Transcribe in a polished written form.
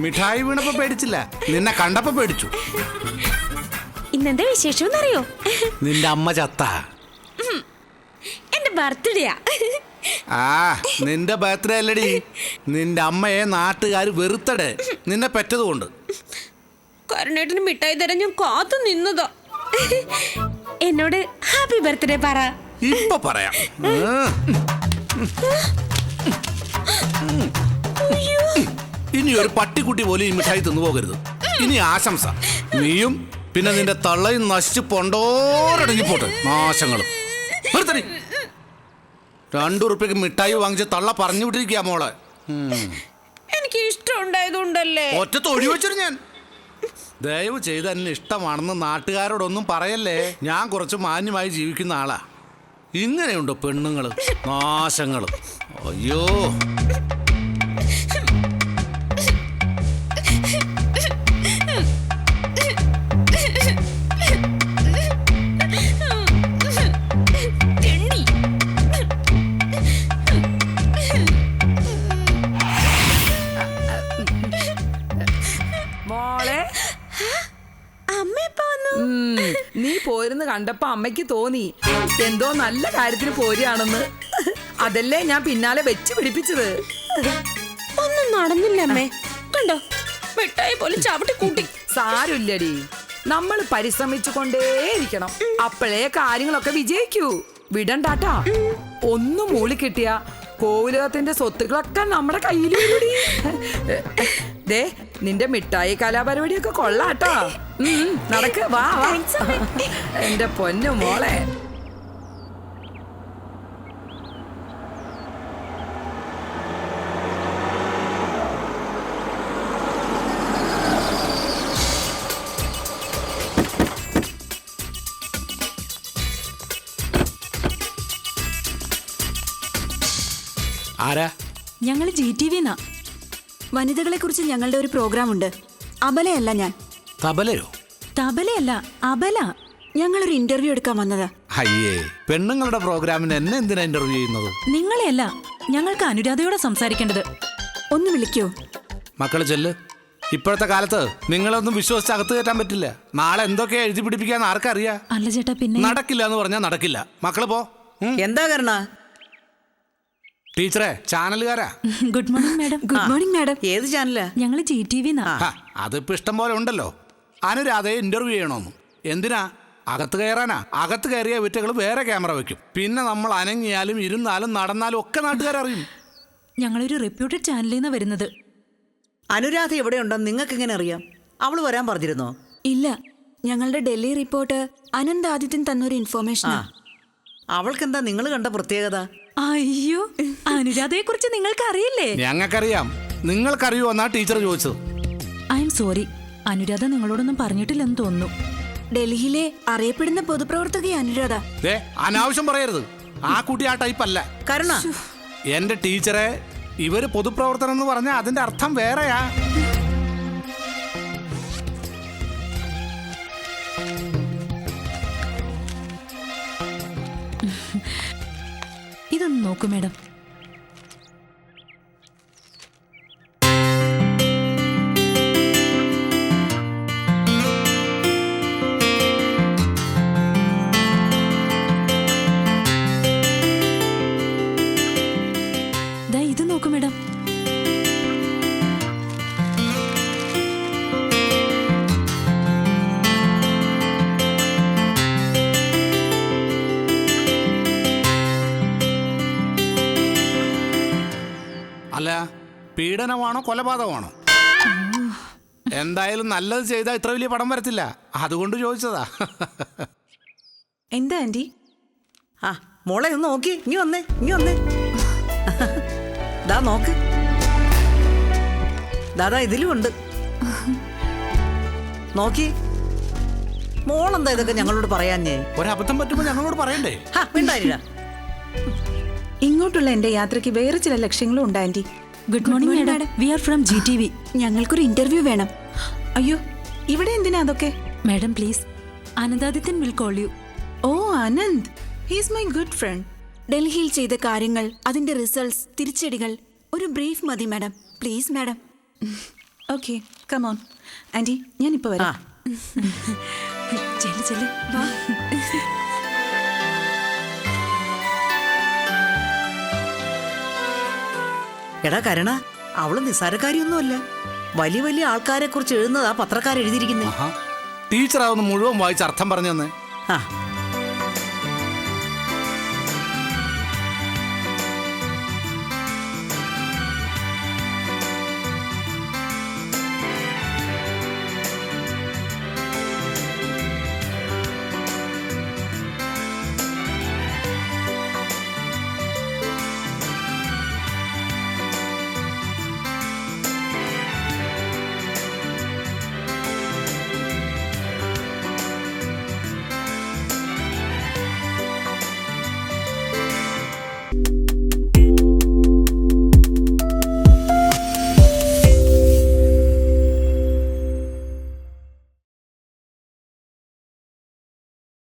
മിഠായി വീണപ്പോ പേടിച്ചില്ല, നിന്നെ കണ്ടപ്പോ പേടിച്ചു. ഇന്നെന്താ വിശേഷം അറിയോ? നിന്റെ അമ്മ ചത്ത. എന്റെ ബർത്ത്ഡേയാ. ആ നിന്റെ ബർത്ത്ഡേ അല്ലടി, നിന്റെ അമ്മയെ നാട്ടുകാർ വെറുത്തടേ നിന്നെ പെറ്റതുകൊണ്ട്. കരുണേട്ടന് മിഠായി തരാൻ ഞാൻ കാത്തു നിന്നതാ. എന്നോട് ഹാപ്പി ബർത്ത്ഡേ പറ. ഇപ്പൊ പറയാം. ഇനി ഒരു പട്ടിക്കുട്ടി പോലും ഈ മിഠായി തിന്നു പോകരുത്. ഇനി ആശംസ. നീയും പിന്നെ നിന്റെ തള്ളയും നശിച്ച് പൊണ്ടോരടങ്ങി പോട്ടെ. നാശങ്ങളും. ₹2 മിഠായി വാങ്ങിച്ച് തള്ള പറഞ്ഞു വിട്ടിരിക്കുക മോളെ. എനിക്ക് ഇഷ്ടം ഉണ്ടായതുകൊണ്ടല്ലേ. ഒറ്റ തൊഴി വെച്ചിട്ട് ഞാൻ. ദയവ് ചെയ്ത് എന്നെ ഇഷ്ടമാണെന്ന് നാട്ടുകാരോടൊന്നും പറയല്ലേ. ഞാൻ കുറച്ച് മാന്യമായി ജീവിക്കുന്ന ആളാ. ഇങ്ങനെയുണ്ടോ പെണ്ണുങ്ങള്? നാശങ്ങള്. അയ്യോ. നീ പോരുന്ന് കണ്ടപ്പോ അമ്മയ്ക്ക് തോന്നി എന്തോ നല്ല കാര്യത്തിന് പോരുകയാണെന്ന്. അതല്ലേ ഞാൻ പിന്നാലെ വെച്ച് പിടിപ്പിച്ചത്. ഒന്നും നടന്നില്ല അമ്മേ. കണ്ടോ, മിഠായി പോലെ ചവിട്ടി കൂട്ടി. സാരമില്ലടി, നമ്മൾ പരിശ്രമിച്ചു കൊണ്ടേയിരിക്കണം. അപ്പോഴേ കാര്യങ്ങളൊക്കെ വിജയിക്കൂ. വിടണ്ടാട്ടാ. ഒന്ന് മൂളി കിട്ടിയ കോവിലകത്തിന്റെ സ്വത്തുക്കളൊക്കെ നമ്മുടെ കയ്യിൽ. ദേ നിന്റെ മിഠായി കലാപരിപാടിയൊക്കെ കൊള്ളാട്ടോ. നടക്ക്, വാ വാ എന്റെ പൊന്നു മോളെ. ആരാ? ഞങ്ങൾ GTV-ന്നാ. വനിതകളെ കുറിച്ച് ഞങ്ങളുടെ ഒരു പ്രോഗ്രാം ഉണ്ട്. അബലയല്ല ഞാൻ. തബലയോ? തബലയല്ല, അബല. ഞങ്ങളൊരു ഇന്റർവ്യൂ എടുക്കാൻ വന്നതാ. അയ്യേ, പെണ്ണുങ്ങളുടെ പ്രോഗ്രാമിന് എന്നെ എന്തിനാ ഇന്റർവ്യൂ ചെയ്യുന്നത്? നിങ്ങളെയല്ല, ഞങ്ങൾക്ക് അനുരാധയോടെ സംസാരിക്കേണ്ടത്. ഒന്ന് വിളിക്കോ? മക്കള് ചെല്ല്. ഇപ്പോഴത്തെ കാലത്ത് നിങ്ങളൊന്നും വിശ്വസിച്ച് അകത്ത് കയറ്റാൻ പറ്റില്ല. നാളെ എന്തൊക്കെയാ എഴുതി പിടിപ്പിക്കാന്ന് ആർക്കറിയാ? അല്ല ചേട്ടാ, പിന്നെ നടക്കില്ല എന്ന് പറഞ്ഞാൽ നടക്കില്ല. മക്കള് പോ. എന്താ കരണ? ടീച്ചറെ, ചാനലുകാരാ. Good morning madam. Good morning madam. ഏത് ചാനലാ? ഞങ്ങൾ GTV-ന്നാ. അതിപ്പോ ഇഷ്ടം പോലെ ഉണ്ടല്ലോ. അനുരാധയെ ഇന്റർവ്യൂ ചെയ്യണമെന്ന്. എന്തിനാ? അകത്ത് കയറാനാ. അകത്ത് കയറിയ വിറ്റകൾ വേറെ ക്യാമറ വെക്കും. പിന്നെ നമ്മൾ അനങ്ങിയാലും ഇരുന്നാലും നടന്നാലും ഒക്കെ നാട്ടുകാരറിയും. ഞങ്ങളൊരു റെപ്യൂട്ടഡ് ചാനലിൽ നിന്നാ വരുന്നത്. അനുരാധ എവിടെയുണ്ടെന്ന് നിങ്ങൾക്ക് എങ്ങനെ അറിയാം? അവള് വരാൻ പറഞ്ഞിരുന്നോ? ഇല്ല, ഞങ്ങളുടെ ഡൽഹി റിപ്പോർട്ട് അനന്ത് ആദിത്യൻ തന്നൊരു ഇൻഫോർമേഷനാ. അവൾക്കെന്താ നിങ്ങൾ കണ്ട പ്രത്യേകത? അയ്യോ, അനുരാധയെ കുറിച്ച് നിങ്ങൾക്ക് അറിയില്ലേ? ഞങ്ങൾക്കറിയാം. നിങ്ങൾക്കറിയോ എന്നാ ടീച്ചർ ചോദിച്ചത്. ഐ എം സോറി, അനുരാധ നിങ്ങളോടൊന്നും പറഞ്ഞിട്ടില്ലെന്ന് തോന്നുന്നു. ഡൽഹിയിലെ അറിയപ്പെടുന്ന പൊതുപ്രവർത്തക അനുരാധ. അനാവശ്യം പറയരുത്. ആ കുട്ടി ആ ടൈപ്പ് അല്ല. കരുണ, എന്റെ ടീച്ചറെ, ഇവര് പൊതുപ്രവർത്തനം എന്ന് പറഞ്ഞാൽ അതിന്റെ അർത്ഥം വേറെയാ. ഇതൊന്ന് നോക്കൂ മാഡം. ഇത് നോക്കൂ മാഡം. അല്ല, പീഡനമാണോ കൊലപാതകമാണോ? എന്തായാലും നല്ലത് ചെയ്താൽ ഇത്ര വലിയ പടം വരത്തില്ല. അതുകൊണ്ട് ചോദിച്ചതാ. എന്താ ആന്റി? ആ മോളെ ഒന്ന് നോക്കി. ഇനി വന്നേ, ഇനി വന്നേ. ദാ നോക്ക്. ദാദാ ഇതിലും ഉണ്ട്. നോക്കി. മോളെന്താ ഇതൊക്കെ ഞങ്ങളോട് പറയാഞ്ഞേ? ഒരബദ്ധം പറ്റുമ്പോ ഞങ്ങളോട് പറയണ്ടേ? മിണ്ടായില്ല. ഇങ്ങോട്ടുള്ള എന്റെ യാത്രയ്ക്ക് വേറെ ചില ലക്ഷ്യങ്ങളും ഉണ്ട് aunty. Good morning madam. We are from GTV. ഞങ്ങൾക്കൊരു ഇന്റർവ്യൂ വേണം. അയ്യോ, ഇവിടെ എന്തിനാ അതൊക്കെ? Madam please, Ananthadithyan will call you. Oh Ananth, he's my good friend. ഡൽഹിയിൽ ചെയ്ത കാര്യങ്ങൾ, അതിന്റെ റിസൾട്ട്സ്, തിരിച്ചടികൾ, ഒരു ബ്രീഫ് മതി madam. Please madam. Okay come on aunty ഞാനിപ്പോൾ ആ വരാം ചെല്ല് ചെല്ല് വാ എടാ കരുണ, അവള് നിസ്സാരക്കാരിയൊന്നുമല്ല. വലിയ വലിയ ആൾക്കാരെ കുറിച്ച് എഴുതുന്നതാ പത്രക്കാർ എഴുതിയിരിക്കുന്നേ. ടീച്ചറാവുന്ന മുഴുവൻ വായിച്ച് അർത്ഥം പറഞ്ഞു തന്നെ. ആ